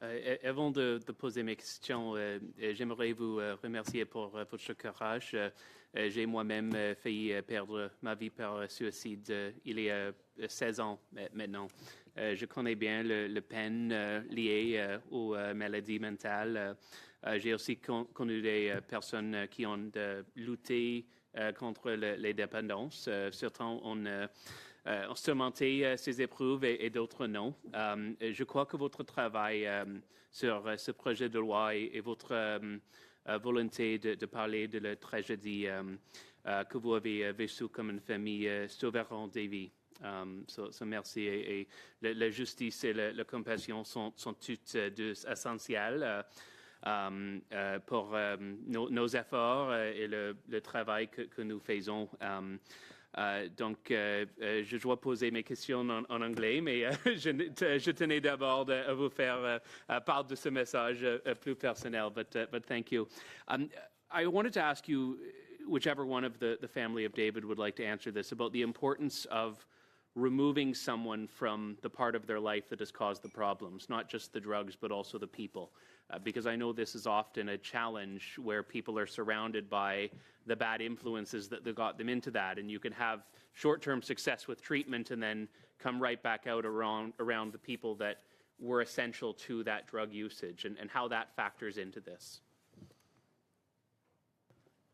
Avant de poser mes questions, j'aimerais vous remercier pour votre courage. J'ai moi-même failli perdre ma vie par suicide il y a 16 ans maintenant. Je connais bien le peine liée aux maladies mentales. J'ai aussi connu des personnes qui ont lutté contre les dépendances. Certains ont surmonté ces épreuves et d'autres non. Je crois que votre travail sur ce projet de loi et votre volonté de parler de la tragédie que vous avez vécue comme une famille sauveront des vies. Merci. Et la justice et la compassion sont toutes essentielles pour nos efforts et le travail que nous faisons. Donc, je dois poser mes questions en anglais, mais je tenais d'abord à vous faire part de ce message plus personnel, but thank you. I wanted to ask you, whichever one of the family of David would like to answer this, about the importance of removing someone from the part of their life that has caused the problems, not just the drugs, but also the people. Because I know this is often a challenge where people are surrounded by the bad influences that got them into that. And you can have short-term success with treatment and then come right back out around the people that were essential to that drug usage and how that factors into this.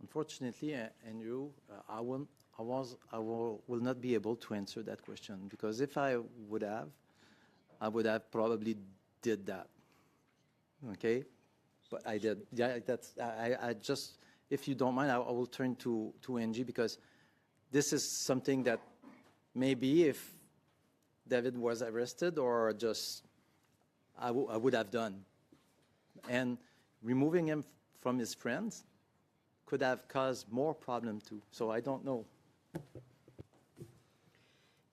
Unfortunately, Andrew, I will not be able to answer that question, because if I would have probably did that. Okay, but I did. Yeah, I just, if you don't mind, I will turn to Angie, because this is something that maybe if David was arrested or just I would have done, and removing him from his friends could have caused more problem too. So I don't know.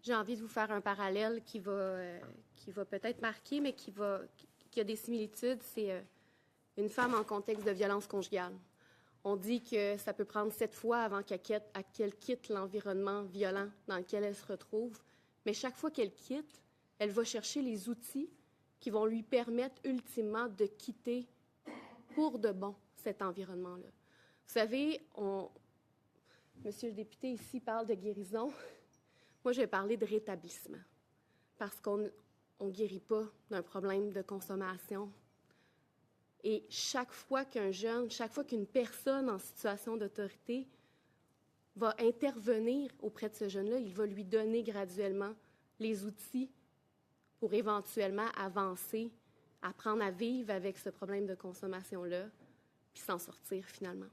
J'ai envie de vous faire un parallèle qui va peut-être marquer, mais qui a des similitudes. C'est une femme en contexte de violence conjugale. On dit que ça peut prendre 7 fois avant qu'elle quitte l'environnement violent dans lequel elle se retrouve. Mais chaque fois qu'elle quitte, elle va chercher les outils qui vont lui permettre ultimement de quitter pour de bon cet environnement-là. Vous savez, Monsieur le député ici parle de guérison. Moi, je vais parler de rétablissement, parce qu'on ne guérit pas d'un problème de consommation. Et chaque fois qu'une personne en situation d'autorité va intervenir auprès de ce jeune-là, il va lui donner graduellement les outils pour éventuellement avancer, apprendre à vivre avec ce problème de consommation-là, puis s'en sortir finalement.